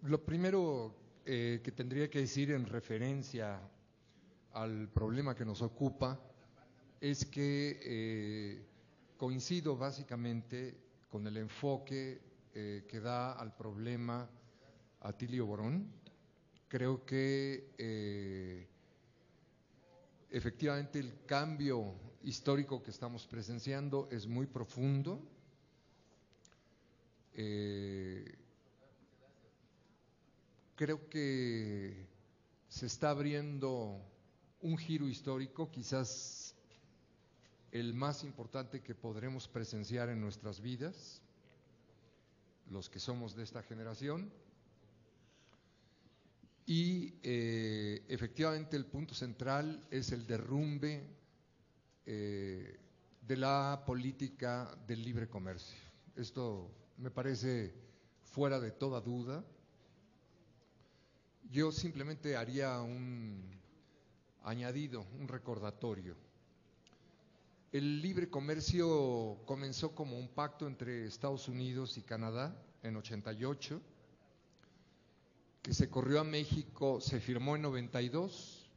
Lo primero que tendría que decir en referencia al problema que nos ocupa es que coincido básicamente con el enfoque que da al problema Atilio Borón. Creo que efectivamente el cambio histórico que estamos presenciando es muy profundo. Creo que se está abriendo un giro histórico, quizás el más importante que podremos presenciar en nuestras vidas, los que somos de esta generación. Y efectivamente el punto central es el derrumbe de la política del libre comercio. Esto me parece fuera de toda duda. Yo simplemente haría un añadido, un recordatorio. El libre comercio comenzó como un pacto entre Estados Unidos y Canadá en 88, que se corrió a México, se firmó en 92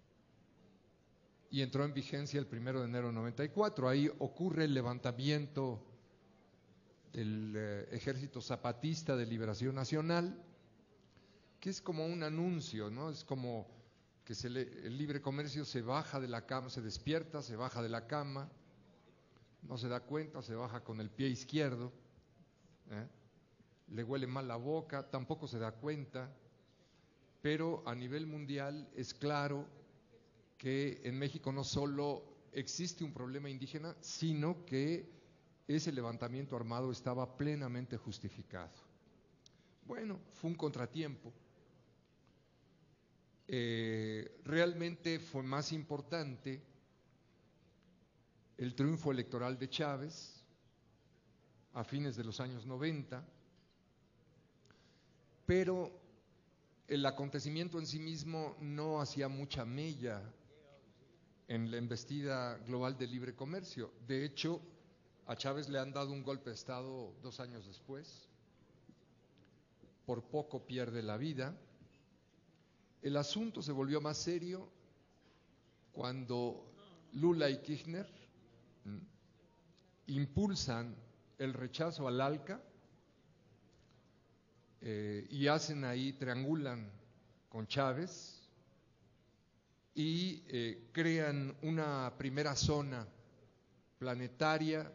y entró en vigencia el 1 de enero de 94. Ahí ocurre el levantamiento del Ejército Zapatista de Liberación Nacional, que es como un anuncio, ¿no? Es como que el libre comercio se baja de la cama, se despierta, se baja de la cama, no se da cuenta, se baja con el pie izquierdo, le huele mal la boca, tampoco se da cuenta, pero a nivel mundial es claro que en México no solo existe un problema indígena, sino que ese levantamiento armado estaba plenamente justificado. Bueno, fue un contratiempo. Realmente fue más importante el triunfo electoral de Chávez a fines de los años 90, pero el acontecimiento en sí mismo no hacía mucha mella en la embestida global de libre comercio. De hecho, a Chávez le han dado un golpe de Estado 2 años después, por poco pierde la vida. El asunto se volvió más serio cuando Lula y Kirchner impulsan el rechazo al ALCA y hacen ahí, triangulan con Chávez y crean una primera zona planetaria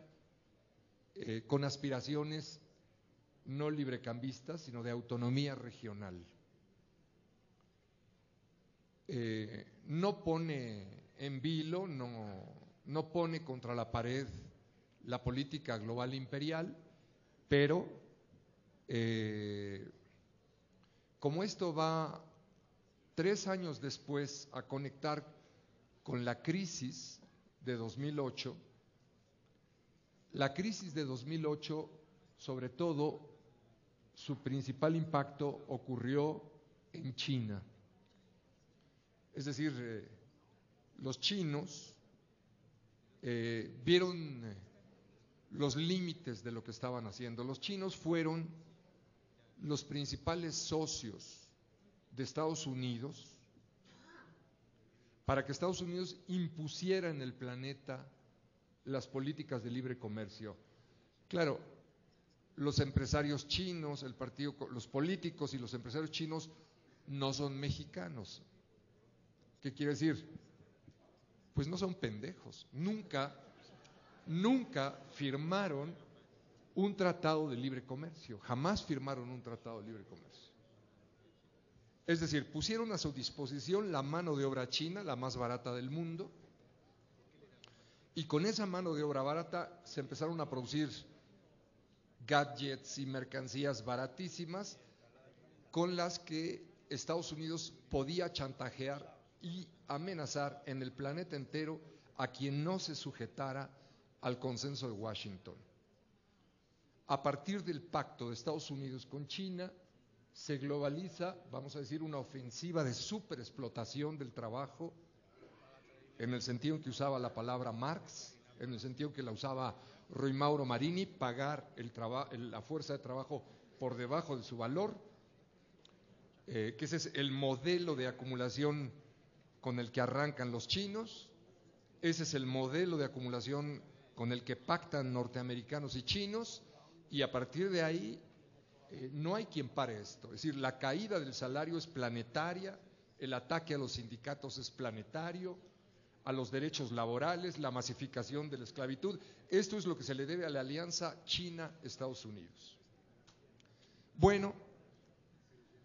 con aspiraciones no librecambistas, sino de autonomía regional. No pone en vilo, no pone contra la pared la política global imperial, pero como esto va 3 años después a conectar con la crisis de 2008, la crisis de 2008, sobre todo, su principal impacto ocurrió en China. Es decir, los chinos vieron los límites de lo que estaban haciendo. Los chinos fueron los principales socios de Estados Unidos para que Estados Unidos impusiera en el planeta las políticas de libre comercio. Claro, los empresarios chinos, los políticos y los empresarios chinos no son mexicanos. ¿Qué quiere decir? Pues no son pendejos. Nunca firmaron un tratado de libre comercio. Jamás firmaron un tratado de libre comercio. Es decir, pusieron a su disposición la mano de obra china, la más barata del mundo, y con esa mano de obra barata se empezaron a producir gadgets y mercancías baratísimas con las que Estados Unidos podía chantajear y amenazar en el planeta entero a quien no se sujetara al consenso de Washington. A partir del pacto de Estados Unidos con China, se globaliza, vamos a decir, una ofensiva de superexplotación del trabajo, en el sentido en que usaba la palabra Marx, en el sentido que la usaba Rui Mauro Marini, pagar la fuerza de trabajo por debajo de su valor, que ese es el modelo de acumulación con el que arrancan los chinos, ese es el modelo de acumulación con el que pactan norteamericanos y chinos, y a partir de ahí no hay quien pare esto. Es decir, la caída del salario es planetaria, el ataque a los sindicatos es planetario, a los derechos laborales, la masificación de la esclavitud. Esto es lo que se le debe a la alianza China-Estados Unidos. Bueno,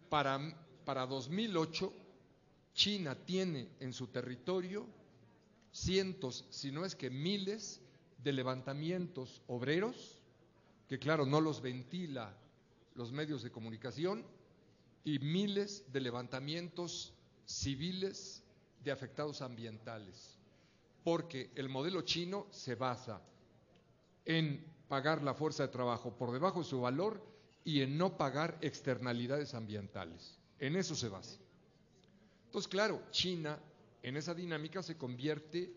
para 2008, China tiene en su territorio cientos, si no es que miles, de levantamientos obreros, que claro, no los ventila los medios de comunicación, y miles de levantamientos civiles de afectados ambientales, porque el modelo chino se basa en pagar la fuerza de trabajo por debajo de su valor y en no pagar externalidades ambientales. En eso se basa. Entonces, claro, China en esa dinámica se convierte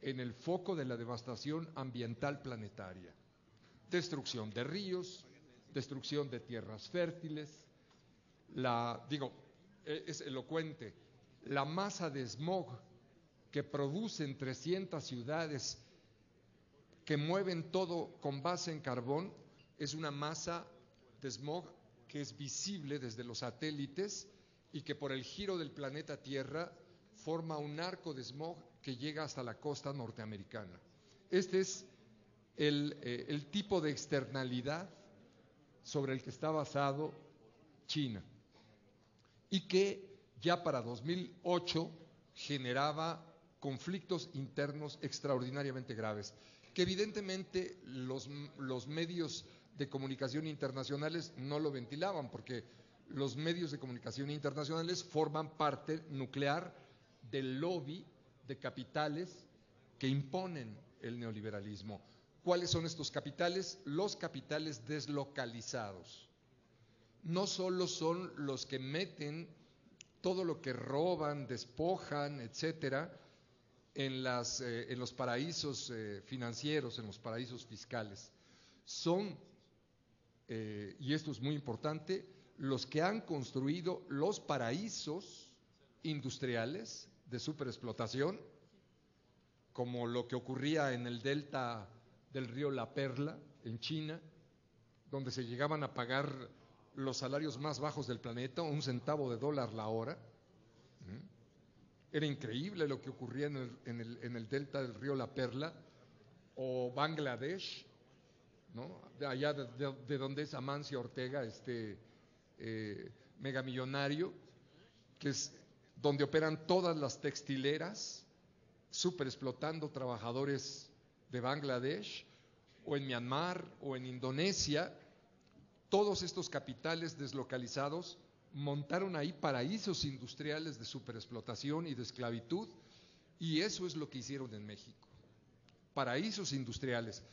en el foco de la devastación ambiental planetaria. Destrucción de ríos, destrucción de tierras fértiles, es elocuente, la masa de smog que producen 300 ciudades que mueven todo con base en carbón, es una masa de smog que es visible desde los satélites y que por el giro del planeta Tierra forma un arco de smog que llega hasta la costa norteamericana. Este es el tipo de externalidad sobre el que está basado China y que ya para 2008 generaba conflictos internos extraordinariamente graves, que evidentemente los medios de comunicación internacionales no lo ventilaban, porque los medios de comunicación internacionales forman parte nuclear del lobby de capitales que imponen el neoliberalismo. ¿Cuáles son estos capitales? Los capitales deslocalizados. No solo son los que meten todo lo que roban, despojan, etcétera, en los paraísos financieros, en los paraísos fiscales. Son, y esto es muy importante, los que han construido los paraísos industriales de superexplotación, como lo que ocurría en el delta del río La Perla, en China, donde se llegaban a pagar los salarios más bajos del planeta, $1 centavo la hora. Era increíble lo que ocurría en el delta del río La Perla, o Bangladesh, ¿no? De allá de donde es Amancio Ortega, megamillonario, que es donde operan todas las textileras, super explotando trabajadores de Bangladesh, o en Myanmar, o en Indonesia. Todos estos capitales deslocalizados montaron ahí paraísos industriales de superexplotación y de esclavitud, y eso es lo que hicieron en México. Paraísos industriales,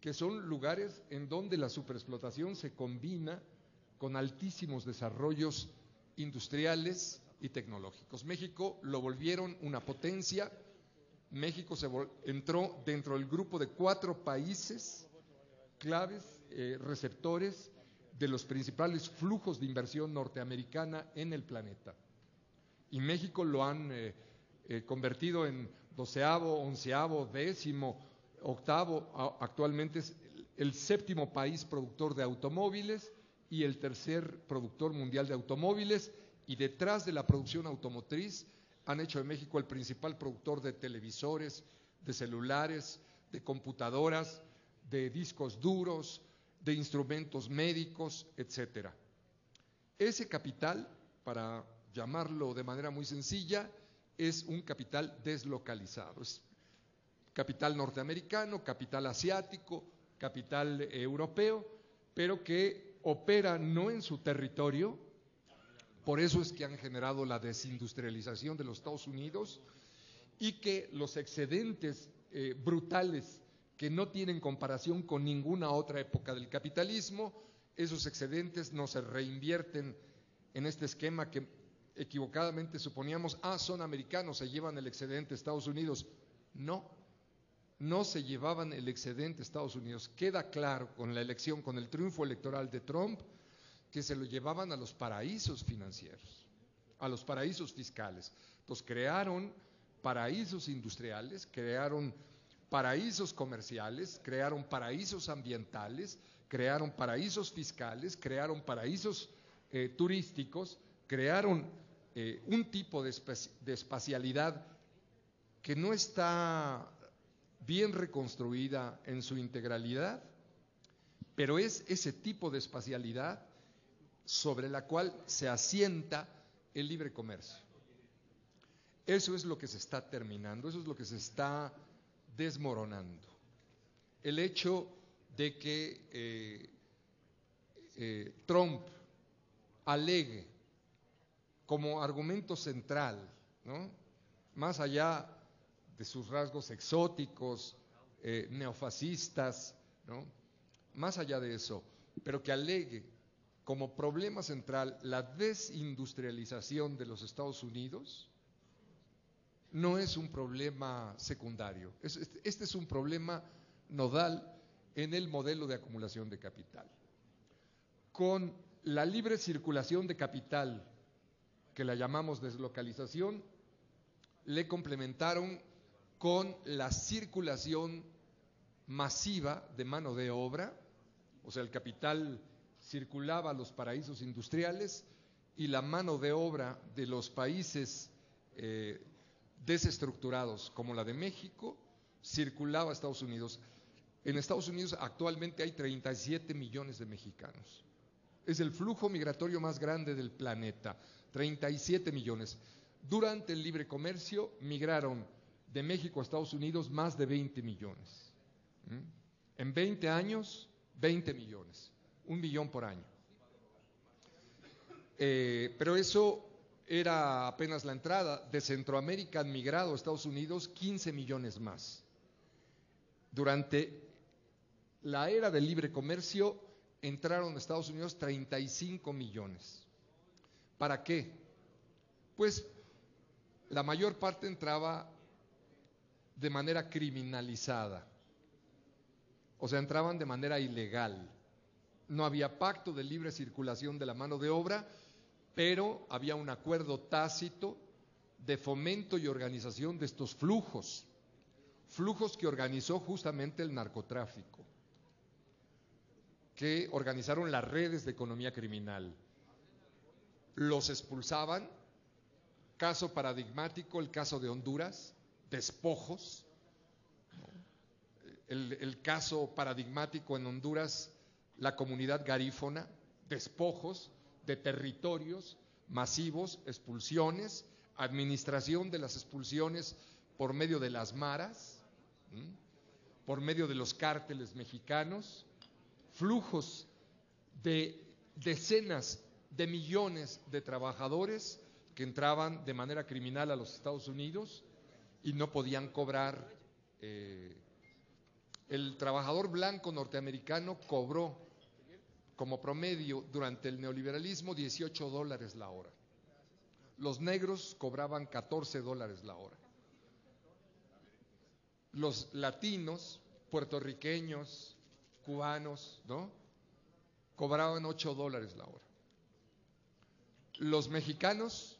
que son lugares en donde la superexplotación se combina con altísimos desarrollos industriales y tecnológicos. México lo volvieron una potencia. México entró dentro del grupo de 4 países claves, receptores de los principales flujos de inversión norteamericana en el planeta. Y México lo han convertido en 12º, 11º, 10º, 8º, actualmente es el 7º país productor de automóviles y el 3er productor mundial de automóviles, y detrás de la producción automotriz han hecho de México el principal productor de televisores, de celulares, de computadoras, de discos duros, de instrumentos médicos, etcétera. Ese capital, para llamarlo de manera muy sencilla, es un capital deslocalizado. Es capital norteamericano, capital asiático, capital europeo, pero que opera no en su territorio. Por eso es que han generado la desindustrialización de los Estados Unidos, y que los excedentes brutales que no tienen comparación con ninguna otra época del capitalismo, esos excedentes no se reinvierten en este esquema que equivocadamente suponíamos, son americanos, se llevan el excedente a Estados Unidos. No se llevaban el excedente a Estados Unidos. Queda claro con la elección, con el triunfo electoral de Trump, que se lo llevaban a los paraísos financieros. a los paraísos fiscales. Entonces crearon paraísos industriales, crearon paraísos comerciales, crearon paraísos ambientales, crearon paraísos fiscales, crearon paraísos turísticos, crearon un tipo de espacialidad que no está bien reconstruida en su integralidad, pero es ese tipo de espacialidad sobre la cual se asienta el libre comercio. Eso es lo que se está terminando, eso es lo que se está desmoronando. El hecho de que Trump alegue como argumento central, ¿no?, más allá de sus rasgos exóticos, neofascistas, ¿no?, más allá de eso, pero que alegue como problema central la desindustrialización de los Estados Unidos, no es un problema secundario. Este es un problema nodal en el modelo de acumulación de capital. Con la libre circulación de capital, que la llamamos deslocalización, le complementaron con la circulación masiva de mano de obra, o sea, el capital circulaba a los paraísos industriales y la mano de obra de los países desestructurados, como la de México, circulaba a Estados Unidos. En Estados Unidos actualmente hay 37 millones de mexicanos. Es el flujo migratorio más grande del planeta, 37 millones. Durante el libre comercio migraron de México a Estados Unidos más de 20 millones. En 20 años, 20 millones, 1 millón por año. Pero eso era apenas la entrada. De Centroamérica han migrado a Estados Unidos 15 millones más. Durante la era del libre comercio entraron a Estados Unidos 35 millones. ¿Para qué? Pues la mayor parte entraba de manera criminalizada, o sea, entraban de manera ilegal. No había pacto de libre circulación de la mano de obra, pero había un acuerdo tácito de fomento y organización de estos flujos que organizó justamente el narcotráfico, que organizaron las redes de economía criminal. Los expulsaban, caso paradigmático, el caso de Honduras, despojos. El caso paradigmático en Honduras, la comunidad garífona, despojos de territorios masivos, expulsiones, administración de las expulsiones por medio de las maras, por medio de los cárteles mexicanos, flujos de decenas de millones de trabajadores que entraban de manera criminal a los Estados Unidos y no podían cobrar. El trabajador blanco norteamericano cobró como promedio durante el neoliberalismo $18 la hora. Los negros cobraban $14 la hora. Los latinos, puertorriqueños, cubanos, ¿no?, cobraban $8 la hora. Los mexicanos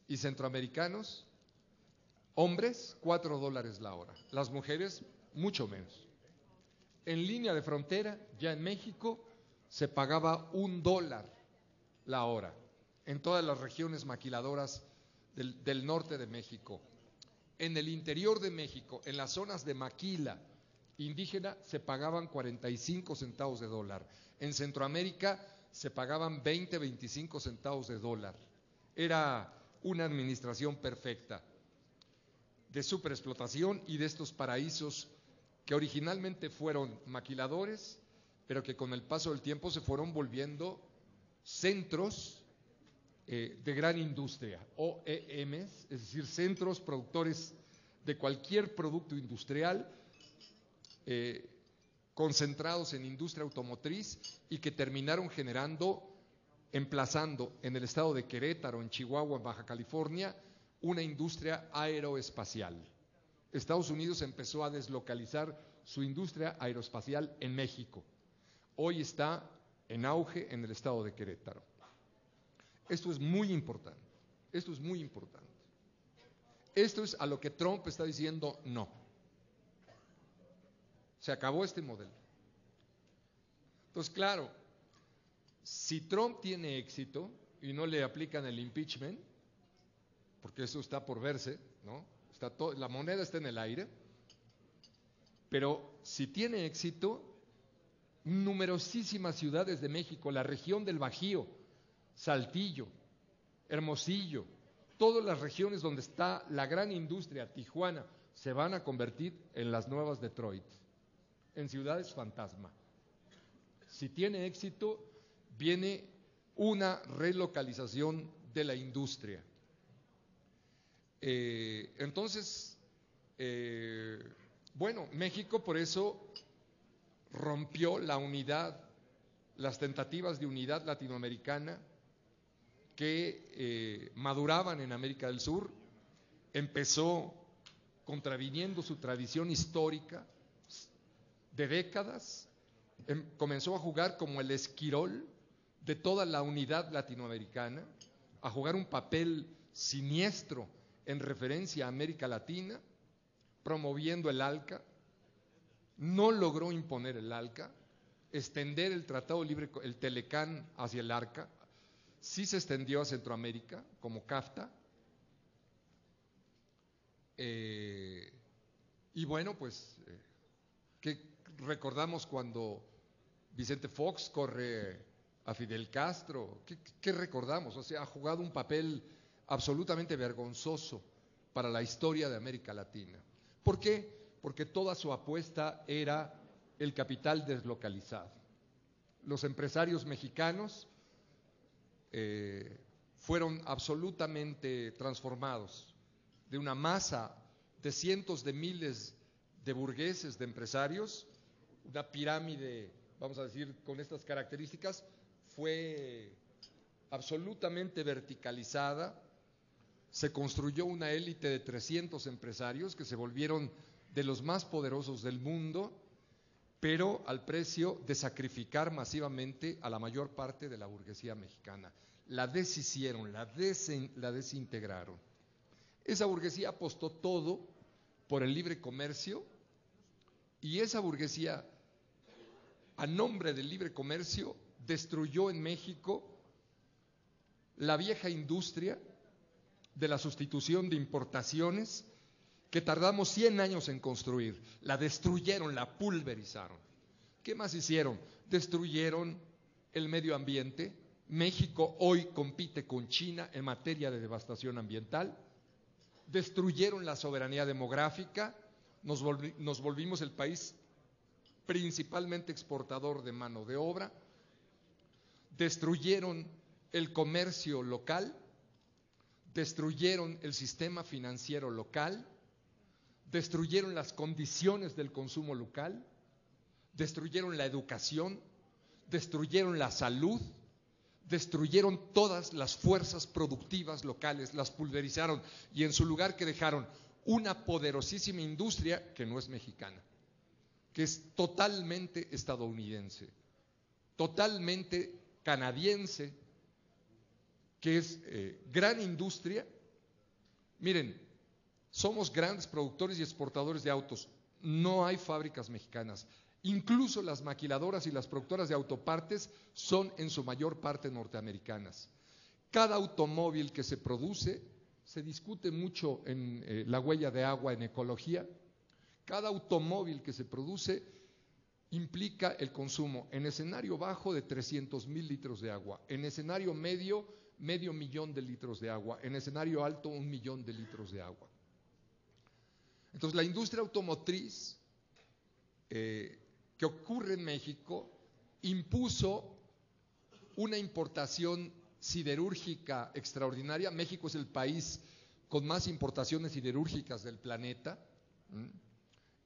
y centroamericanos, hombres, $4 la hora. Las mujeres, mucho menos. En línea de frontera, ya en México, se pagaba $1 la hora en todas las regiones maquiladoras del norte de México. En el interior de México, en las zonas de maquila indígena, se pagaban 45 centavos de dólar. En Centroamérica se pagaban 20, 25 centavos de dólar. Era una administración perfecta de superexplotación y de estos paraísos que originalmente fueron maquiladores, pero que con el paso del tiempo se fueron volviendo centros de gran industria, OEMs, es decir, centros productores de cualquier producto industrial, concentrados en industria automotriz y que terminaron emplazando en el estado de Querétaro, en Chihuahua, en Baja California, una industria aeroespacial. Estados Unidos empezó a deslocalizar su industria aeroespacial en México. Hoy está en auge en el estado de Querétaro. Esto es muy importante. Esto es muy importante. Esto es a lo que Trump está diciendo no. Se acabó este modelo. Entonces, claro, si Trump tiene éxito y no le aplican el impeachment, porque eso está por verse, ¿no? La moneda está en el aire, pero si tiene éxito, numerosísimas ciudades de México, la región del Bajío, Saltillo, Hermosillo, todas las regiones donde está la gran industria, Tijuana, se van a convertir en las nuevas Detroit, en ciudades fantasma. Si tiene éxito, viene una relocalización de la industria. Entonces, bueno, México por eso rompió la unidad, las tentativas de unidad latinoamericana que maduraban en América del Sur, empezó contraviniendo su tradición histórica de décadas, comenzó a jugar como el esquirol de toda la unidad latinoamericana, a jugar un papel siniestro en referencia a América Latina, promoviendo el ALCA. No logró imponer el ALCA, extender el Tratado Libre, el Telecán hacia el ALCA, sí se extendió a Centroamérica como CAFTA, y bueno, pues, ¿qué recordamos cuando Vicente Fox corre a Fidel Castro? ¿Qué recordamos? O sea, ha jugado un papel absolutamente vergonzoso para la historia de América Latina. ¿Por qué? Porque toda su apuesta era el capital deslocalizado. Los empresarios mexicanos fueron absolutamente transformados de una masa de cientos de miles de burgueses, de empresarios, una pirámide, vamos a decir, con estas características, fue absolutamente verticalizada. Se construyó una élite de 300 empresarios que se volvieron de los más poderosos del mundo, pero al precio de sacrificar masivamente a la mayor parte de la burguesía mexicana. La deshicieron, la desintegraron. Esa burguesía apostó todo por el libre comercio, y esa burguesía, a nombre del libre comercio, destruyó en México la vieja industria de la sustitución de importaciones que tardamos 100 años en construir. La destruyeron, la pulverizaron. ¿Qué más hicieron? Destruyeron el medio ambiente. México hoy compite con China en materia de devastación ambiental. Destruyeron la soberanía demográfica. Nos volvimos el país principalmente exportador de mano de obra. Destruyeron el comercio local. Destruyeron el sistema financiero local. Destruyeron las condiciones del consumo local, destruyeron la educación, destruyeron la salud, destruyeron todas las fuerzas productivas locales, las pulverizaron, y en su lugar que dejaron una poderosísima industria que no es mexicana, que es totalmente estadounidense, totalmente canadiense, que es gran industria. Miren, somos grandes productores y exportadores de autos. No hay fábricas mexicanas. Incluso las maquiladoras y las productoras de autopartes son en su mayor parte norteamericanas. Cada automóvil que se produce, se discute mucho en la huella de agua en ecología, cada automóvil que se produce implica el consumo en escenario bajo de 300,000 litros de agua, en escenario medio 500,000 de litros de agua, en escenario alto 1,000,000 de litros de agua. Entonces, la industria automotriz que ocurre en México impuso una importación siderúrgica extraordinaria. México es el país con más importaciones siderúrgicas del planeta,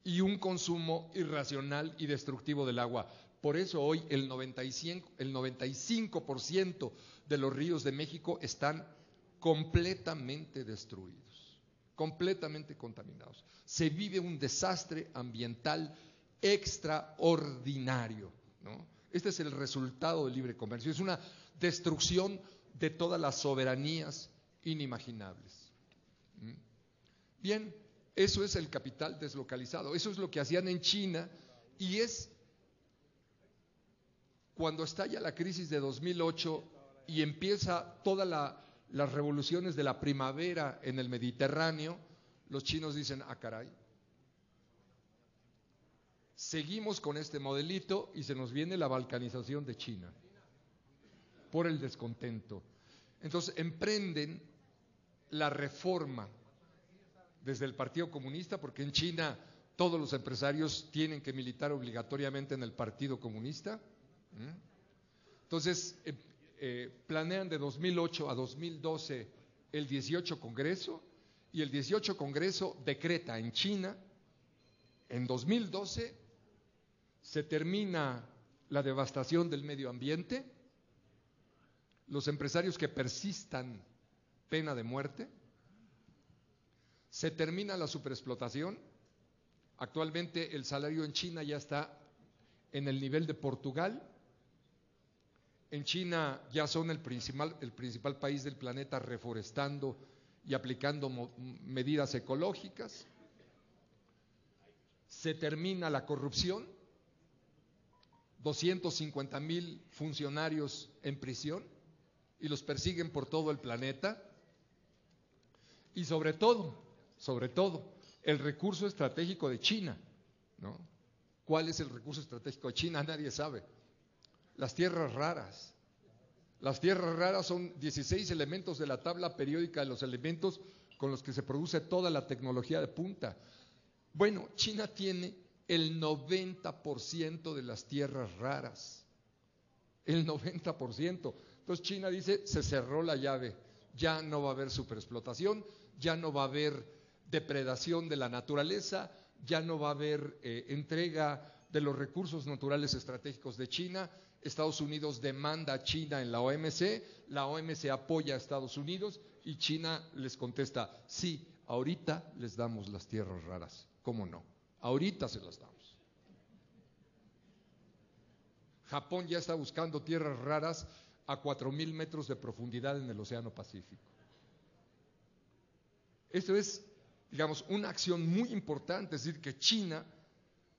y un consumo irracional y destructivo del agua. Por eso hoy el 95% de los ríos de México están completamente destruidos, completamente contaminados. Se vive un desastre ambiental extraordinario, ¿no? Este es el resultado del libre comercio. Es una destrucción de todas las soberanías inimaginables. Bien, eso es el capital deslocalizado, eso es lo que hacían en China, y es cuando estalla la crisis de 2008 y empieza todas las revoluciones de la primavera en el Mediterráneo, los chinos dicen, ah caray, seguimos con este modelito y se nos viene la balcanización de China por el descontento. Entonces emprenden la reforma desde el Partido Comunista, porque en China todos los empresarios tienen que militar obligatoriamente en el Partido Comunista. Entonces planean de 2008 a 2012 el 18 Congreso, y el 18 Congreso decreta en China, en 2012 se termina la devastación del medio ambiente, los empresarios que persistan, pena de muerte, se termina la superexplotación. Actualmente el salario en China ya está en el nivel de Portugal. En China ya son el principal país del planeta reforestando y aplicando medidas ecológicas. Se termina la corrupción, 250,000 funcionarios en prisión y los persiguen por todo el planeta. Y sobre todo, el recurso estratégico de China, ¿no? ¿Cuál es el recurso estratégico de China? Nadie sabe. Las tierras raras. Las tierras raras son 16 elementos de la tabla periódica de los elementos con los que se produce toda la tecnología de punta. Bueno, China tiene el 90% de las tierras raras. El 90%. Entonces China dice, se cerró la llave, ya no va a haber superexplotación, ya no va a haber depredación de la naturaleza, ya no va a haber entrega de los recursos naturales estratégicos de China. Estados Unidos demanda a China en la OMC, la OMC apoya a Estados Unidos y China les contesta, sí, ahorita les damos las tierras raras, ¿cómo no? Ahorita se las damos. Japón ya está buscando tierras raras a 4,000 metros de profundidad en el Océano Pacífico. Esto es, digamos, una acción muy importante, es decir, que China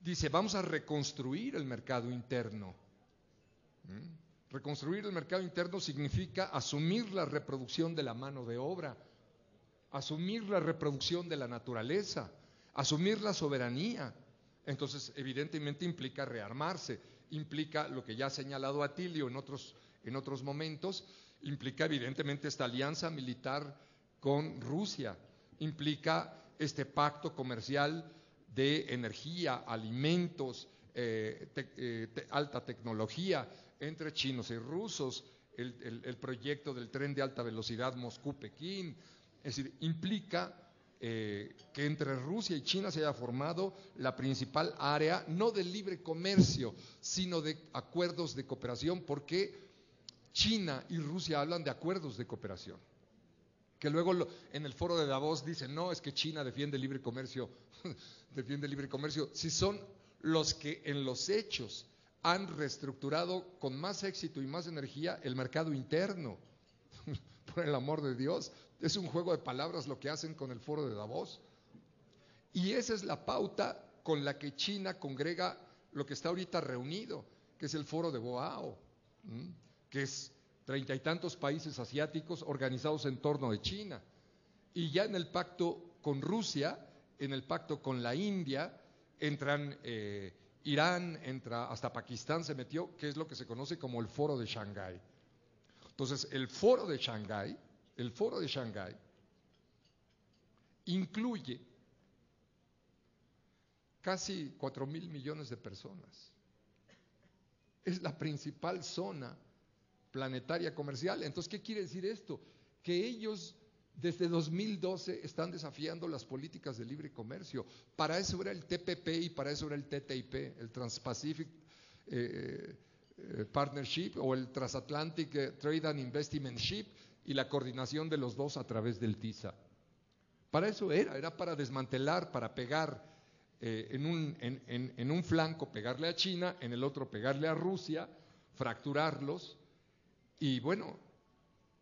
dice, vamos a reconstruir el mercado interno. Reconstruir el mercado interno significa asumir la reproducción de la mano de obra, asumir la reproducción de la naturaleza, asumir la soberanía. Entonces, evidentemente implica rearmarse, implica lo que ya ha señalado Atilio en otros momentos, implica evidentemente esta alianza militar con Rusia, implica este pacto comercial de energía, alimentos, alta tecnología entre chinos y rusos, el proyecto del tren de alta velocidad Moscú-Pekín, es decir, implica que entre Rusia y China se haya formado la principal área, no de libre comercio, sino de acuerdos de cooperación, porque China y Rusia hablan de acuerdos de cooperación. Que luego en el foro de Davos dicen, no, es que China defiende el libre comercio, defiende el libre comercio, si son los que en los hechos han reestructurado con más éxito y más energía el mercado interno. Por el amor de Dios, es un juego de palabras lo que hacen con el foro de Davos. Y esa es la pauta con la que China congrega lo que está ahorita reunido, que es el foro de Boao, que es 30 y tantos países asiáticos organizados en torno de China. Y ya en el pacto con Rusia, en el pacto con la India, entran Irán, entra hasta Pakistán se metió, que es lo que se conoce como el foro de Shanghái. Entonces, el foro de Shanghái incluye casi 4,000 millones de personas. Es la principal zona planetaria comercial. Entonces, ¿qué quiere decir esto? Que ellos desde 2012 están desafiando las políticas de libre comercio. Para eso era el TPP y para eso era el TTIP, el Trans-Pacific Partnership o el Transatlantic Trade and Investment Ship y la coordinación de los dos a través del TISA. Para eso era para desmantelar, para pegar en un flanco, pegarle a China, en el otro pegarle a Rusia, fracturarlos. Y bueno,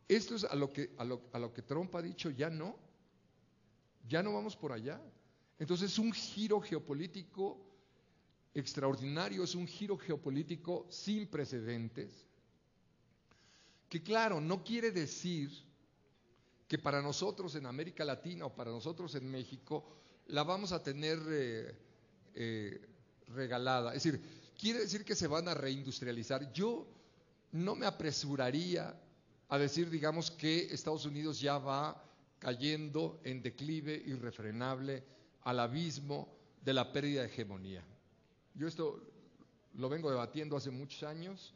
Esto es a lo que Trump ha dicho, ya no vamos por allá. Entonces es un giro geopolítico extraordinario, es un giro geopolítico sin precedentes, que claro, no quiere decir que para nosotros en América Latina o para nosotros en México la vamos a tener regalada. Es decir, quiere decir que se van a reindustrializar. Yo no me apresuraría a decir, digamos, que Estados Unidos ya va cayendo en declive irrefrenable al abismo de la pérdida de hegemonía. Yo esto lo vengo debatiendo hace muchos años.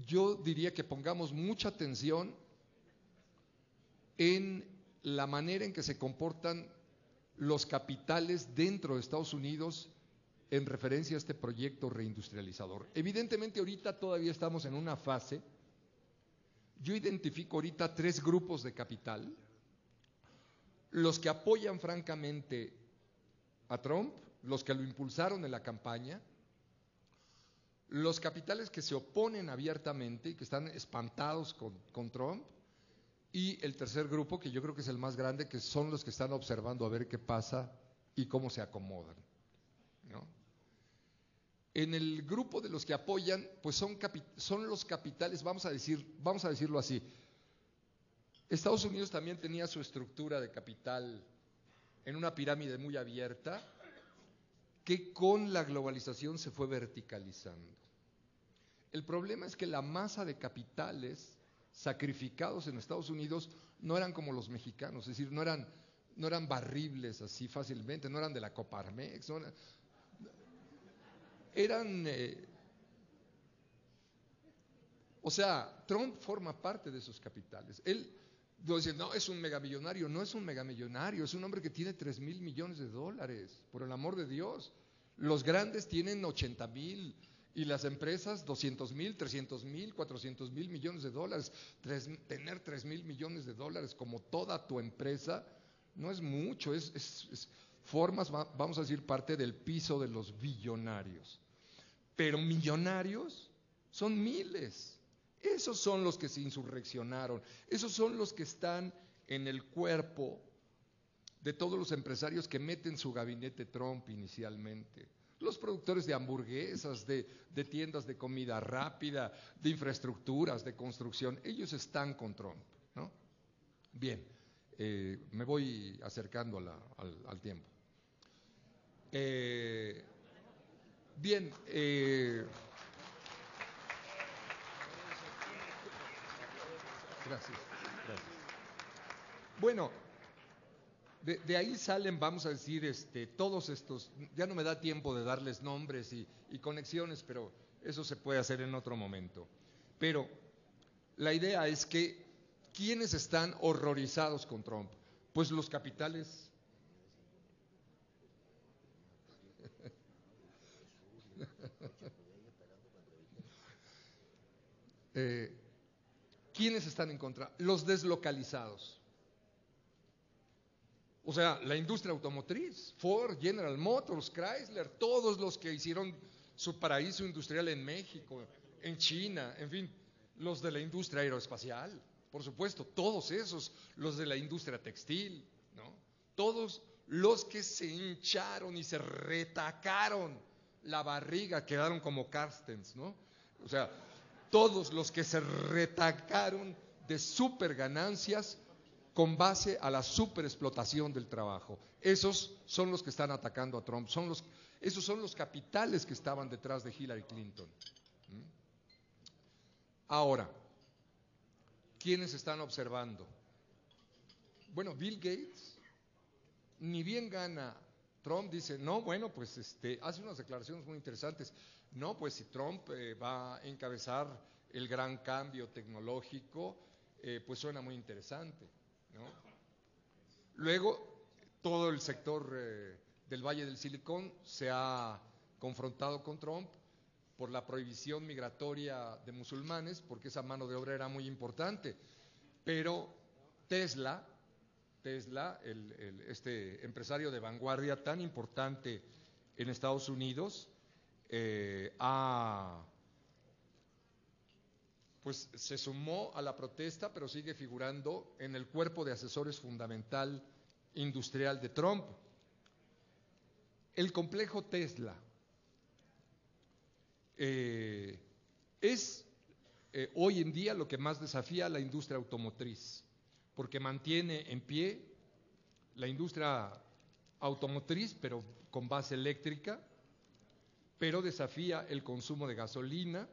Yo diría que pongamos mucha atención en la manera en que se comportan los capitales dentro de Estados Unidos en referencia a este proyecto reindustrializador. Evidentemente ahorita todavía estamos en una fase. Yo identifico ahorita 3 grupos de capital: los que apoyan francamente a Trump, los que lo impulsaron en la campaña, los capitales que se oponen abiertamente y que están espantados con Trump, y el tercer grupo, que yo creo que es el más grande, que son los que están observando a ver qué pasa y cómo se acomodan, ¿no? En el grupo de los que apoyan, pues son los capitales, vamos a decirlo así. Estados Unidos también tenía su estructura de capital en una pirámide muy abierta, que con la globalización se fue verticalizando. El problema es que la masa de capitales sacrificados en Estados Unidos no eran como los mexicanos, es decir, no eran barribles así fácilmente, no eran de la Coparmex, o sea, Trump forma parte de esos capitales. Él dice, no, es un megamillonario. No es un megamillonario, es un hombre que tiene $3,000 millones, por el amor de Dios. Los grandes tienen 80,000 y las empresas 200,000, 300,000, 400,000 millones de dólares. Tener $3,000 millones como toda tu empresa no es mucho, formas, vamos a decir, parte del piso de los billonarios. Pero millonarios son miles. Esos son los que se insurreccionaron, esos son los que están en el cuerpo de todos los empresarios que meten su gabinete Trump inicialmente. Los productores de hamburguesas, de tiendas de comida rápida, de infraestructuras, de construcción, ellos están con Trump, ¿no? Bien, me voy acercando al tiempo. Bien, gracias. Bueno, de ahí salen, vamos a decir, todos estos, ya no me da tiempo de darles nombres y conexiones, pero eso se puede hacer en otro momento. Pero la idea es que, ¿quiénes están horrorizados con Trump? Pues los capitales. ¿Quiénes están en contra? Los deslocalizados. O sea, la industria automotriz, Ford, General Motors, Chrysler, todos los que hicieron su paraíso industrial en México, en China, en fin, los de la industria aeroespacial, por supuesto, todos esos, los de la industria textil, ¿no? Todos los que se hincharon y se retacaron la barriga, quedaron como Carstens, ¿no? O sea, todos los que se retacaron de super ganancias con base a la superexplotación del trabajo. Esos son los que están atacando a Trump, esos son los capitales que estaban detrás de Hillary Clinton. Ahora, ¿quiénes están observando? Bueno, Bill Gates, ni bien gana Trump, dice, no, bueno, pues hace unas declaraciones muy interesantes. No, pues si Trump va a encabezar el gran cambio tecnológico, pues suena muy interesante, ¿no? Luego, todo el sector del Valle del Silicón se ha confrontado con Trump por la prohibición migratoria de musulmanes, porque esa mano de obra era muy importante. Pero Tesla, este empresario de vanguardia tan importante en Estados Unidos, pues se sumó a la protesta, pero sigue figurando en el cuerpo de asesores fundamental industrial de Trump. El complejo Tesla es hoy en día lo que más desafía a la industria automotriz, porque mantiene en pie la industria automotriz, pero con base eléctrica, pero desafía el consumo de gasolina.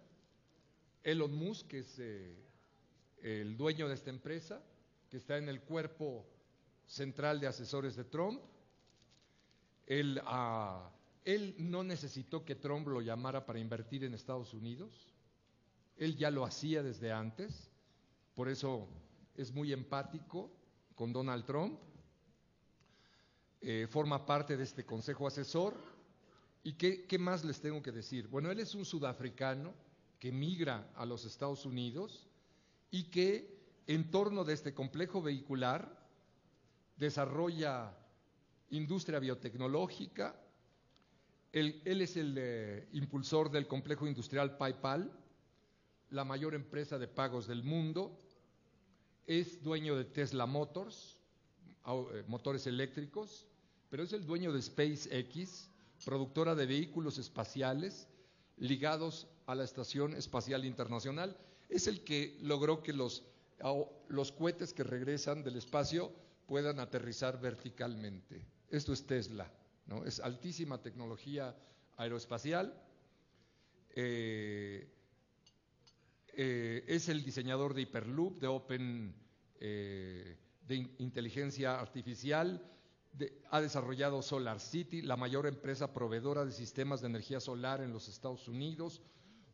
Elon Musk, que es el dueño de esta empresa, que está en el cuerpo central de asesores de Trump, él no necesitó que Trump lo llamara para invertir en Estados Unidos, él ya lo hacía desde antes, por eso es muy empático con Donald Trump, forma parte de este consejo asesor. ¿Y qué más les tengo que decir? Bueno, él es un sudafricano que migra a los Estados Unidos y que en torno de este complejo vehicular desarrolla industria biotecnológica. Él es el impulsor del complejo industrial PayPal, la mayor empresa de pagos del mundo. Es dueño de Tesla Motors, motores eléctricos, pero es el dueño de SpaceX, productora de vehículos espaciales ligados a la Estación Espacial Internacional. Es el que logró que los cohetes que regresan del espacio puedan aterrizar verticalmente. Esto es Tesla, ¿no? Es altísima tecnología aeroespacial. Es el diseñador de Hyperloop, de Open, de inteligencia artificial. Ha desarrollado SolarCity, la mayor empresa proveedora de sistemas de energía solar en los Estados Unidos.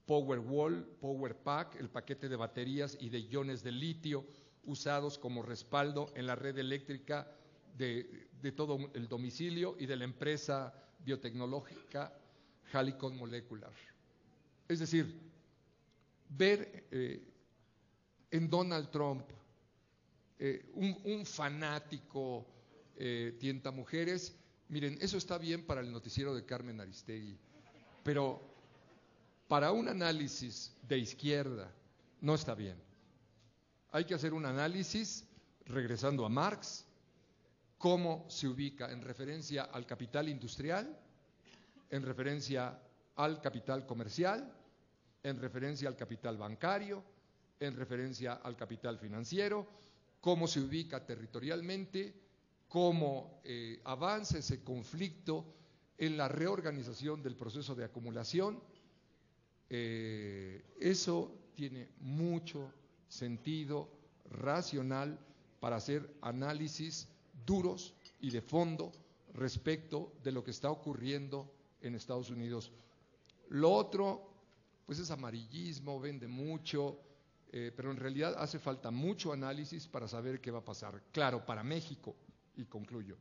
Powerwall, Powerpack, el paquete de baterías y de iones de litio usados como respaldo en la red eléctrica de todo el domicilio, y de la empresa biotecnológica Helicon Molecular. Es decir, ver en Donald Trump un fanático tientamujeres, miren, eso está bien para el noticiero de Carmen Aristegui, pero para un análisis de izquierda no está bien. Hay que hacer un análisis, regresando a Marx, cómo se ubica en referencia al capital industrial, en referencia al capital comercial, en referencia al capital bancario, en referencia al capital financiero, cómo se ubica territorialmente, cómo avanza ese conflicto en la reorganización del proceso de acumulación. Eso tiene mucho sentido racional para hacer análisis duros y de fondo respecto de lo que está ocurriendo en Estados Unidos. Lo otro, pues es amarillismo, vende mucho, pero en realidad hace falta mucho análisis para saber qué va a pasar. Claro, para México, y concluyo,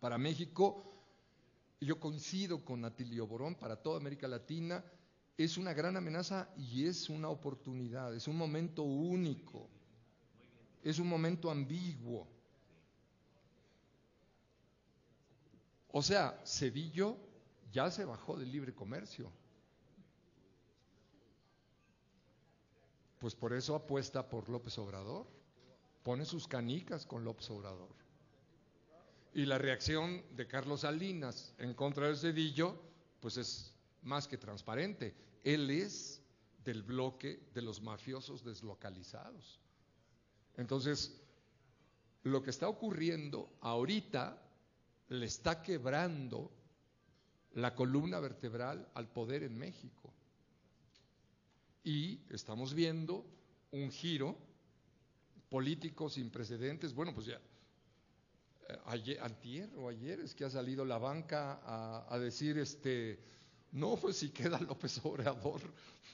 para México, yo coincido con Atilio Borón, para toda América Latina, es una gran amenaza y es una oportunidad, es un momento único, es un momento ambiguo. O sea, Cedillo ya se bajó del libre comercio. Pues por eso apuesta por López Obrador, pone sus canicas con López Obrador. Y la reacción de Carlos Salinas en contra de Cedillo, pues es más que transparente. Él es del bloque de los mafiosos deslocalizados. Entonces, lo que está ocurriendo ahorita le está quebrando la columna vertebral al poder en México. Y estamos viendo un giro político sin precedentes. Bueno, pues ya antier o ayer es que ha salido la banca a decir no, pues si queda López Obrador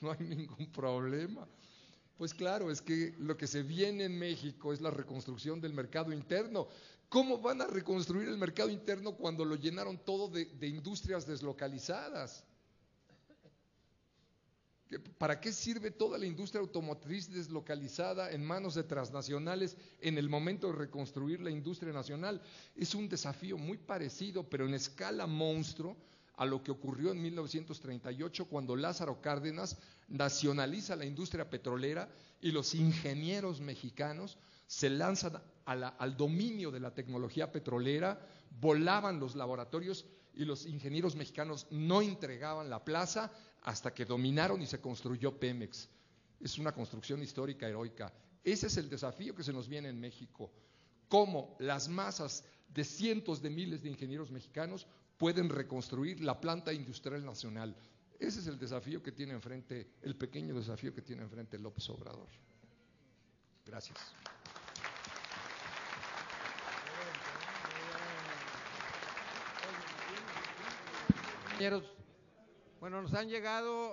no hay ningún problema. Pues claro, es que lo que se viene en México es la reconstrucción del mercado interno. ¿Cómo van a reconstruir el mercado interno cuando lo llenaron todo de industrias deslocalizadas? ¿Para qué sirve toda la industria automotriz deslocalizada en manos de transnacionales en el momento de reconstruir la industria nacional? Es un desafío muy parecido, pero en escala monstruo, a lo que ocurrió en 1938 cuando Lázaro Cárdenas nacionaliza la industria petrolera y los ingenieros mexicanos se lanzan al dominio de la tecnología petrolera, volaban los laboratorios y los ingenieros mexicanos no entregaban la plaza hasta que dominaron y se construyó Pemex. Es una construcción histórica heroica. Ese es el desafío que se nos viene en México. Cómo las masas de cientos de miles de ingenieros mexicanos pueden reconstruir la planta industrial nacional. Ese es el desafío que tiene enfrente, el pequeño desafío que tiene enfrente López Obrador. Gracias. Compañeros, bueno, nos han llegado